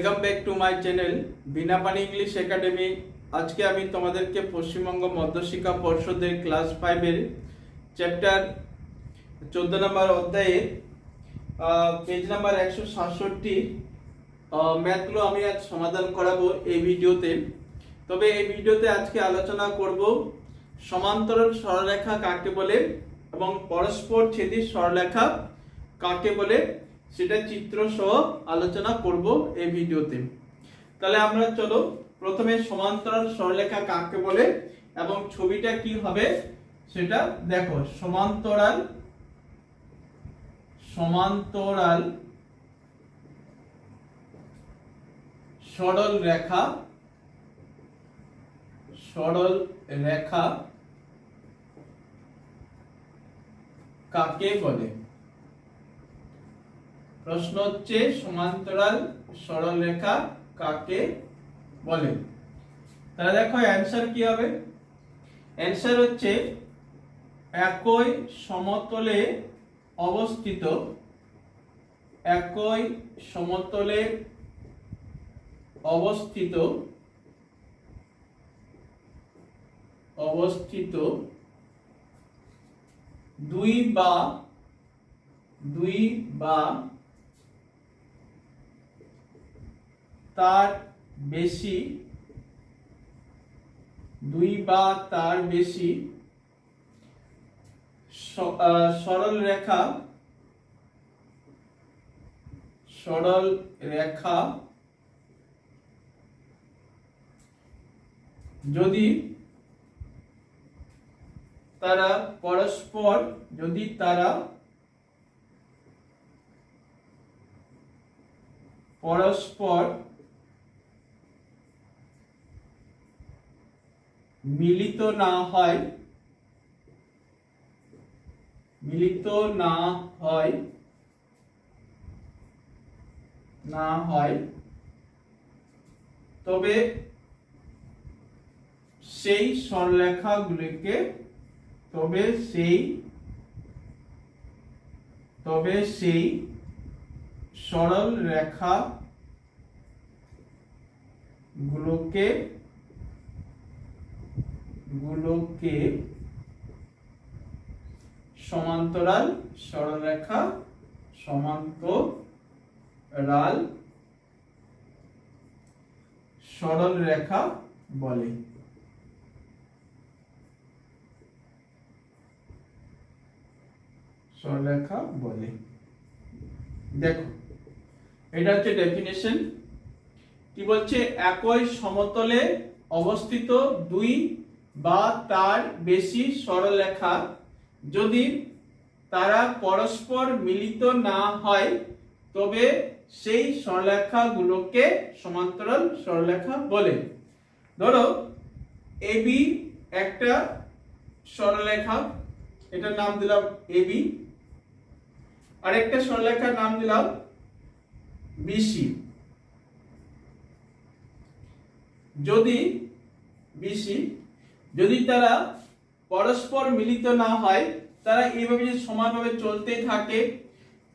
Welcome back to my channel Binapani English academy. আজকে আমি তোমাদেরকে পশ্চিমবঙ্গ মধ্যশিক্ষা পর্ষদের ক্লাস 5 এর চ্যাপ্টার 14 নম্বর অধ্যায়ে পেজ নাম্বার 167 ম্যাথগুলো আমি আজ সমাধান করাবো এই ভিডিওতে। তবে এই ভিডিওতে আজকে আলোচনা করব সমান্তরাল সরলরেখা কাকে বলে এবং পরস্পর ছেদি সরলরেখা কাকে বলে সেটা চিত্র সহ আলোচনা করব এই ভিডিওতে। তাহলে আমরা চলো প্রথমে সমান্তরাল সরলরেখা কাকে বলে এবং ছবিটা কি হবে সেটা দেখো। সমান্তরাল সরল রেখা কাকে বলে? প্রশ্ন হচ্ছে সমান্তরাল সরল রেখা কাকে বলে। তাহলে দেখো অ্যানসার কি হবে। অ্যানসার হচ্ছে একই সমতলে অবস্থিত দুই বা তার বেশি সরল রেখা যদি তারা পরস্পর মিলিত না হয় তবে সেই সরলরেখাগুলিকে সমান্তরাল সরলরেখা বলে। দেখো এটা হচ্ছে ডেফিনেশন। কি বলছে? একই সমতলে অবস্থিত দুই বা তার বেশি সরলরেখা যদি তারা পরস্পর মিলিত না হয় তবে সেই সরলরেখাগুলোকে সমান্তরাল সরলরেখা বলে। ধরো এবি একটা সরলরেখা, এটার নাম দিলাম এবি, আর একটা সরলরেখার নাম দিলাম বিসি। যদি তারা পরস্পর মিলিত না হয়, তারা এইভাবে যদি সমানভাবে চলতে থাকে,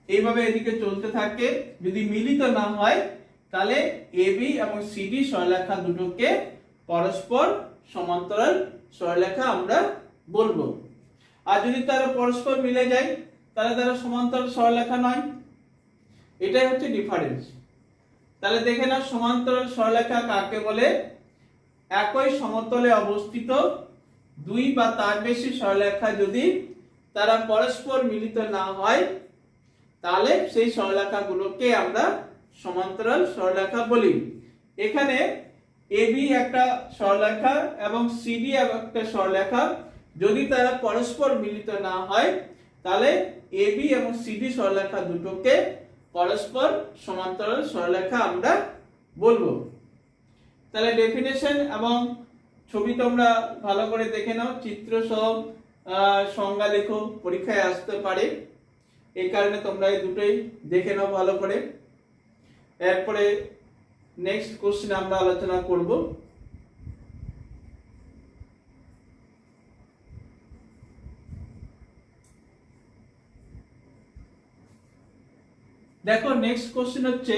এইভাবে এদিকে চলতে থাকে, যদি মিলিত না হয় তাহলে এবি এবং সিডি সরলরেখা দুটোকে পরস্পর সমান্তরাল সরলরেখা আমরা বলবো। আর যদি তারা পরস্পর মিলে যায় তাহলে তারা সমান্তরাল সরলরেখা নয়। এটাই হচ্ছে ডিফারেন্স। তাহলে দেখে নাও সমান্তরাল সরলরেখা কাকে বলে? একই সমতলে অবস্থিত দুই বা তার বেশি সরলরেখা যদি তারা পরস্পর মিলিত না হয় তাহলে সেই সরলরেখাগুলোকে আমরা সমান্তরাল সরলরেখা বলি। এখানে এবি একটা সরলরেখা এবং সিডি একটা সরলরেখা যদি তারা পরস্পর মিলিত না হয় তাহলে এবি এবং সিডি সরলরেখা দুটোকে পরস্পর সমান্তরাল সরলরেখা আমরা বলবো। তাহলে ডেফিনেশন এবং ছবি তোমরা ভালো করে দেখে নাও, চিত্র সহ সংজ্ঞা লেখো, পরীক্ষায় আসতে পারে, এই কারণে তোমরা এই দুটোই দেখে নাও ভালো করে। এরপরে নেক্সট কোশ্চেন আমরা আলোচনা করব। দেখো নেক্সট কোশ্চেন হচ্ছে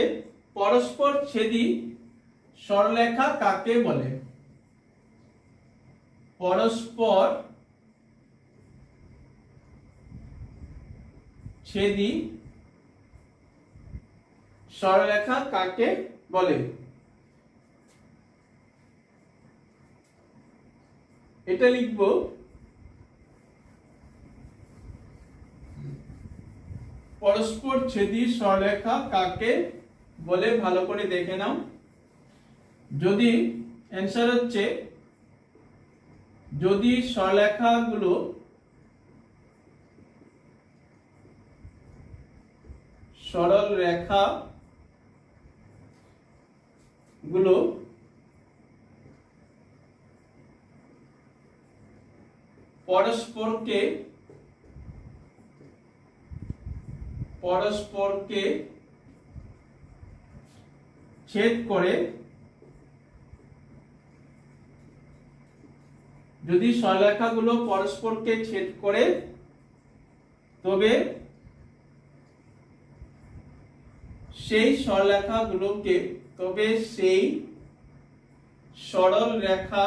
পরস্পর ছেদি সরলরেখা কাকে বলে? পরস্পর ছেদি সরলরেখা কাকে বলে? এটা লিখব পরস্পর ছেদি সরলরেখা কাকে বলে, ভালো করে দেখে নাও। যদি অ্যান্সার হচ্ছে যদি সরলরেখাগুলো সরল রেখা গুলো পরস্পরকে ছেদ করে, যদি সরলরেখাগুলো পরস্পরকে ছেদ করে তবে সেই সরলরেখাগুলোকে সেই সরল রেখা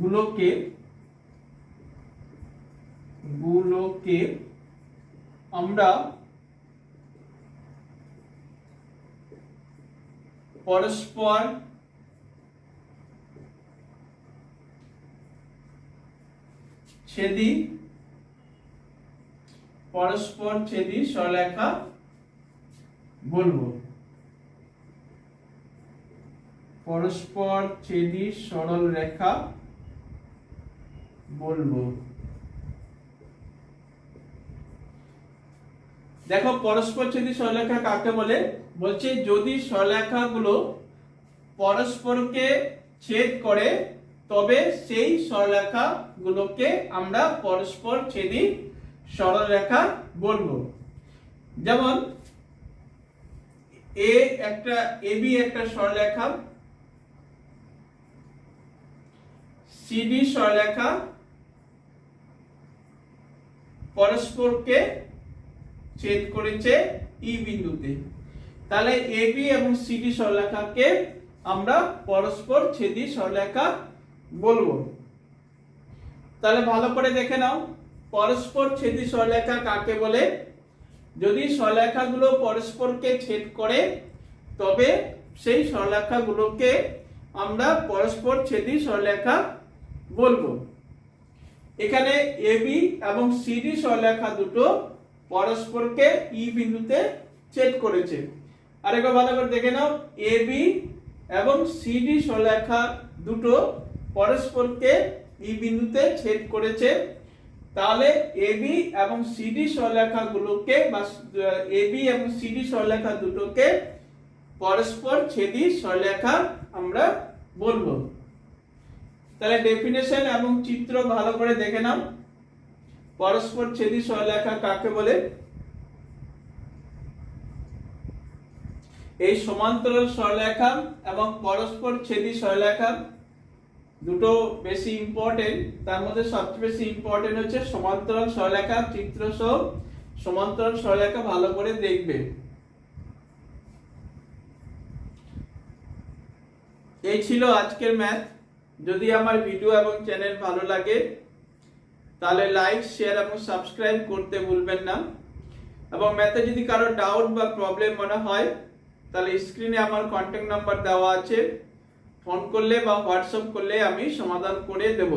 গুলোকে আমরা পরস্পর ছেদি সরলরেখা বলবো। পরস্পর ছেদি সরল রেখা বলবো। দেখো পরস্পর ছেদি সরলরেখা কাকে বলে, বলছে যদি সরলরেখাগুলো পরস্পরকে ছেদ করে তবে সেই সরলরেখাগুলোকে আমরা পরস্পর ছেদি সরলরেখা বলবো। যেমন এবি একটা সরলরেখা, সিডি সরলরেখা পরস্পরকে ছেদ করেছে ই বিন্দুতে, তাহলে এবি এবং সিডি সরলরেখাকে আমরা পরস্পর ছেদি সরলরেখা বলবো। তাহলে ভালো করে দেখে নাও পরস্পর ছেদি সরলরেখা কাকে বলে। যদি সরলরেখাগুলো পরস্পরকে ছেদ করে তবে সেই সরলরেখাগুলোকে আমরা পরস্পর ছেদি সরলরেখা বলবো। এখানে এবি এবং সিডি সরলরেখা দুটো পরস্পরকে ই বিন্দুতে ছেদ করেছে। আরেকবার ভালো করে দেখে নাও, এবি এবং সিডি সরলরেখা দুটো পরস্পরকে ই বিন্দুতে ছেদ করেছে, তাহলে এবি এবং সিডি সরলরেখাগুলোকে বা এবি এবং সিডি সরলরেখা দুটোকে পরস্পর ছেদি সরলরেখা আমরা বলবো। তাহলে ডেফিনেশন এবং চিত্র ভালো করে দেখে নাও। পরস্পর ছেদি সরলরেখা কাকে বলে? এই সমান্তরাল সরলরেখা এবং পরস্পর ছেদি সরলরেখা দুটো বেশি ইম্পর্টেন্ট, তার মধ্যে সবচেয়ে বেশি ইম্পর্টেন্ট হচ্ছে সমান্তরাল সরলরেখা। চিত্র সহ সমান্তরাল সরলরেখা ভালো করে দেখবে। এই ছিল আজকের ম্যাথ। যদি আমার ভিডিও এবং চ্যানেল ভালো লাগে তাহলে লাইক, শেয়ার এবং সাবস্ক্রাইব করতে ভুলবেন না। এবং ম্যাথে যদি কারো ডাউট বা প্রবলেম মনে হয় তাহলে স্ক্রিনে আমার কন্ট্যাক্ট নাম্বার দেওয়া আছে, ফোন করলে বা হোয়াটসঅ্যাপ করলে আমি সমাধান করে দেব।